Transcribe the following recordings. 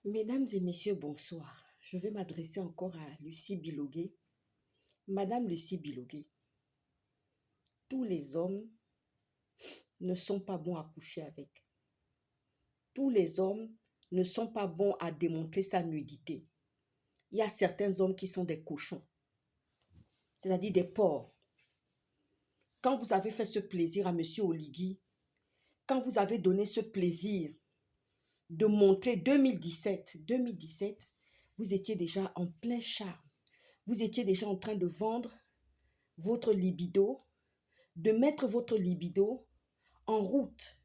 Mesdames et messieurs, bonsoir. Je vais m'adresser encore à Lucie Biloguet. Madame Lucie Biloguet, tous les hommes ne sont pas bons à coucher avec. Tous les hommes ne sont pas bons à démontrer sa nudité. Il y a certains hommes qui sont des cochons, c'est-à-dire des porcs. Quand vous avez fait ce plaisir à Monsieur Oligui, quand vous avez donné ce plaisir de montrer 2017, vous étiez déjà en plein charme. Vous étiez déjà en train de vendre votre libido, de mettre votre libido en route.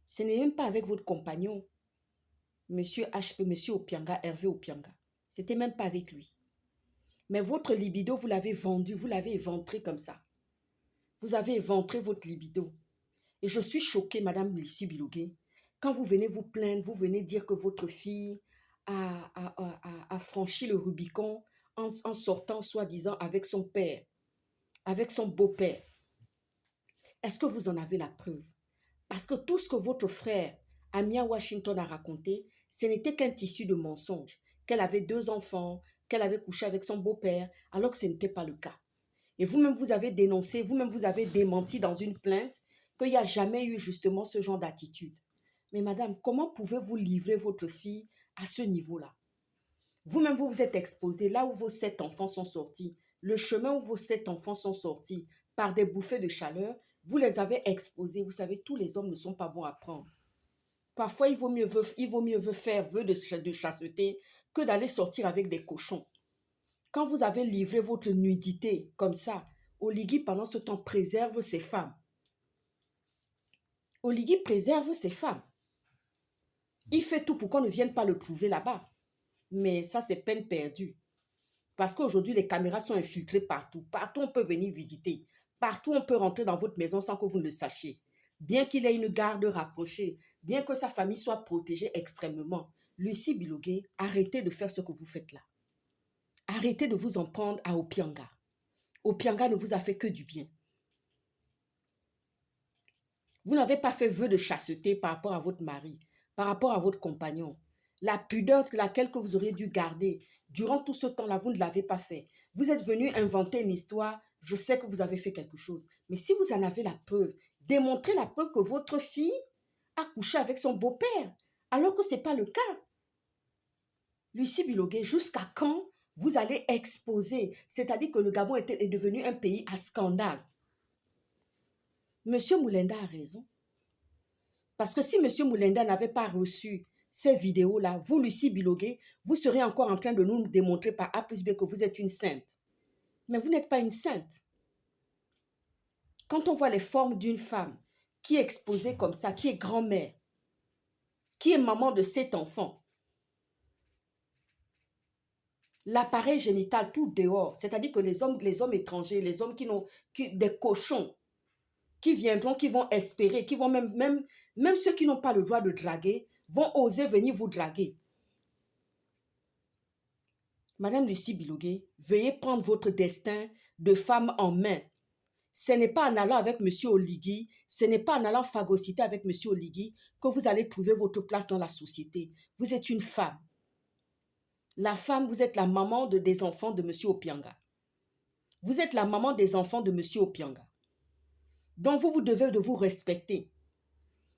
Ce n'est même pas avec votre compagnon, Monsieur HP, Monsieur Opianga, Hervé Opianga. C'était même pas avec lui. Mais votre libido, vous l'avez vendu, vous l'avez éventré comme ça. Vous avez éventré votre libido. Et je suis choquée, Madame Lucie Biloguet, quand vous venez vous plaindre, vous venez dire que votre fille a franchi le Rubicon en sortant, soi-disant, avec son père, avec son beau-père. Est-ce que vous en avez la preuve? Parce que tout ce que votre frère, Amia Washington, a raconté, ce n'était qu'un tissu de mensonges. Qu'elle avait 2 enfants, qu'elle avait couché avec son beau-père, alors que ce n'était pas le cas. Et vous-même, vous avez dénoncé, vous-même, vous avez démenti dans une plainte qu'il n'y a jamais eu justement ce genre d'attitude. Mais madame, comment pouvez-vous livrer votre fille à ce niveau-là? Vous-même, vous vous êtes exposé là où vos 7 enfants sont sortis, le chemin où vos 7 enfants sont sortis par des bouffées de chaleur, vous les avez exposés. Vous savez, tous les hommes ne sont pas bons à prendre. Parfois, il vaut mieux faire vœu de chasteté que d'aller sortir avec des cochons. Quand vous avez livré votre nudité comme ça, Oligui, pendant ce temps, préserve ses femmes. Oligui préserve ses femmes. Il fait tout pour qu'on ne vienne pas le trouver là-bas. Mais ça, c'est peine perdue. Parce qu'aujourd'hui, les caméras sont infiltrées partout. Partout, on peut venir visiter. Partout, on peut rentrer dans votre maison sans que vous ne le sachiez. Bien qu'il ait une garde rapprochée, bien que sa famille soit protégée extrêmement, Lucie Biloguet, arrêtez de faire ce que vous faites là. Arrêtez de vous en prendre à Opianga. Opianga ne vous a fait que du bien. Vous n'avez pas fait vœu de chasteté par rapport à votre mari, par rapport à votre compagnon. La pudeur laquelle que vous auriez dû garder, durant tout ce temps-là, vous ne l'avez pas fait. Vous êtes venu inventer une histoire, je sais que vous avez fait quelque chose. Mais si vous en avez la preuve, démontrez la preuve que votre fille a couché avec son beau-père, alors que ce n'est pas le cas. Lucie Biloguet, jusqu'à quand vous allez exposer? C'est-à-dire que le Gabon est devenu un pays à scandale. Monsieur Moulenda a raison. Parce que si Monsieur Moulenda n'avait pas reçu ces vidéos-là, vous, Lucie Biloguet, vous serez encore en train de nous démontrer par A plus B que vous êtes une sainte. Mais vous n'êtes pas une sainte. Quand on voit les formes d'une femme qui est exposée comme ça, qui est grand-mère, qui est maman de 7 enfants, l'appareil génital tout dehors, c'est-à-dire que les hommes étrangers, les hommes des cochons, qui viendront, qui vont espérer, qui vont même ceux qui n'ont pas le droit de draguer, vont oser venir vous draguer. Madame Lucie Biloguet, veuillez prendre votre destin de femme en main. Ce n'est pas en allant avec Monsieur Oligui, ce n'est pas en allant phagocyter avec Monsieur Oligui que vous allez trouver votre place dans la société. Vous êtes une femme. La femme, vous êtes la maman des enfants de Monsieur Opianga. Vous êtes la maman des enfants de Monsieur Opianga. Donc vous devez de vous respecter.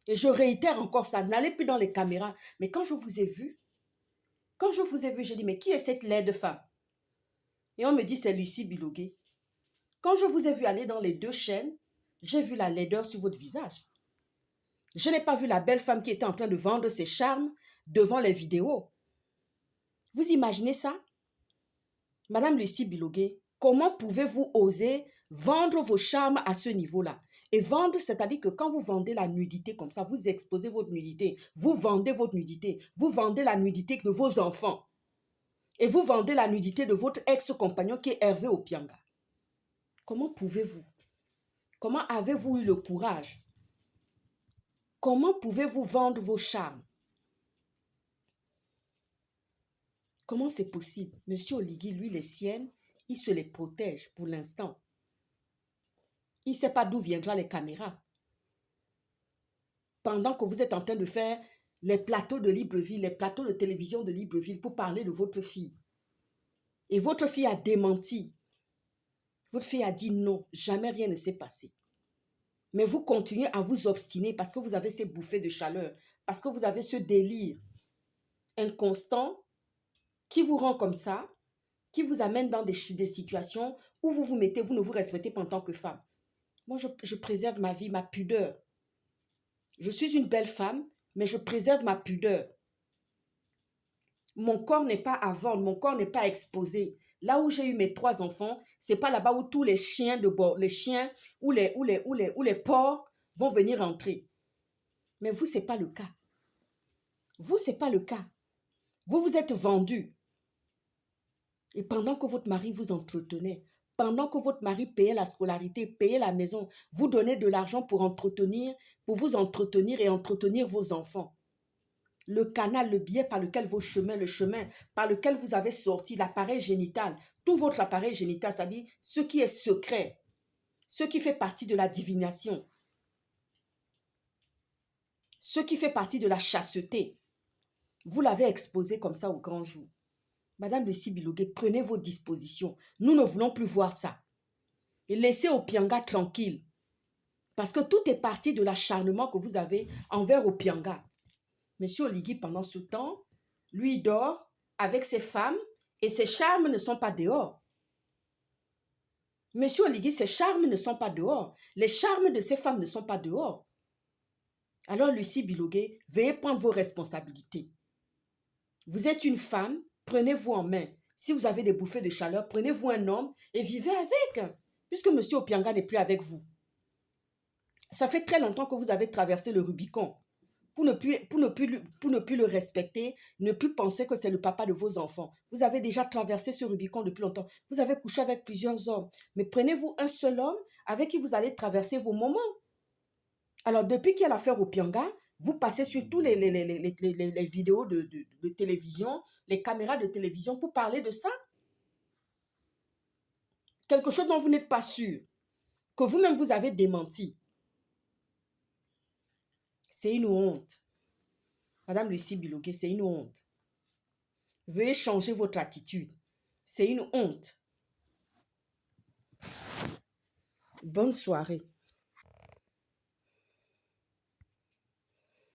Et je réitère encore ça, n'allez plus dans les caméras. Mais quand je vous ai vu, j'ai dit, mais qui est cette laide femme? Et on me dit, c'est Lucie Biloguet. Quand je vous ai vu aller dans les 2 chaînes, j'ai vu la laideur sur votre visage. Je n'ai pas vu la belle femme qui était en train de vendre ses charmes devant les vidéos. Vous imaginez ça? Madame Lucie Biloguet, comment pouvez-vous oser vendre vos charmes à ce niveau-là? Et vendre, c'est-à-dire que quand vous vendez la nudité comme ça, vous exposez votre nudité, vous vendez votre nudité, vous vendez la nudité de vos enfants. Et vous vendez la nudité de votre ex-compagnon qui est Hervé Opianga. Comment pouvez-vous? Comment avez-vous eu le courage? Comment pouvez-vous vendre vos charmes? Comment c'est possible? Monsieur Oligui, lui, les siennes, il se les protège pour l'instant. Il ne sait pas d'où viendront les caméras. Pendant que vous êtes en train de faire les plateaux de Libreville, les plateaux de télévision de Libreville pour parler de votre fille. Et votre fille a démenti. Votre fille a dit non, jamais rien ne s'est passé. Mais vous continuez à vous obstiner parce que vous avez ces bouffées de chaleur, parce que vous avez ce délire inconstant qui vous rend comme ça, qui vous amène dans des situations où vous vous mettez, vous ne vous respectez pas en tant que femme. Moi, je préserve ma vie, ma pudeur. Je suis une belle femme, mais je préserve ma pudeur. Mon corps n'est pas à vendre, mon corps n'est pas exposé. Là où j'ai eu mes 3 enfants, c'est pas là-bas où tous les chiens de bord, les chiens ou les porcs vont venir entrer. Mais vous, c'est pas le cas. Vous, c'est pas le cas. Vous vous êtes vendu. Et pendant que votre mari vous entretenait, pendant que votre mari payait la scolarité, payait la maison, vous donnez de l'argent pour vous entretenir et entretenir vos enfants. Le canal, le biais par lequel vos chemins, le chemin par lequel vous avez sorti l'appareil génital, tout votre appareil génital, c'est-à-dire ce qui est secret, ce qui fait partie de la divination, ce qui fait partie de la chasteté, vous l'avez exposé comme ça au grand jour. Madame Lucie Bilogué, prenez vos dispositions. Nous ne voulons plus voir ça. Et laissez Opianga tranquille. Parce que tout est parti de l'acharnement que vous avez envers Opianga. Monsieur Oligui, pendant ce temps, lui dort avec ses femmes et ses charmes ne sont pas dehors. Monsieur Oligui, ses charmes ne sont pas dehors. Les charmes de ses femmes ne sont pas dehors. Alors, Lucie Bilogué, veuillez prendre vos responsabilités. Vous êtes une femme, prenez-vous en main. Si vous avez des bouffées de chaleur, prenez-vous un homme et vivez avec. Puisque monsieur Opianga n'est plus avec vous. Ça fait très longtemps que vous avez traversé le Rubicon. Pour ne plus le respecter, ne plus penser que c'est le papa de vos enfants. Vous avez déjà traversé ce Rubicon depuis longtemps. Vous avez couché avec plusieurs hommes. Mais prenez-vous un seul homme avec qui vous allez traverser vos moments. Alors, depuis qu'il y a l'affaire Opianga, vous passez sur tous les vidéos de télévision, les caméras de télévision pour parler de ça. Quelque chose dont vous n'êtes pas sûr, que vous-même vous avez démenti. C'est une honte. Madame Lucie Bilogué, c'est une honte. Veuillez changer votre attitude. C'est une honte. Bonne soirée.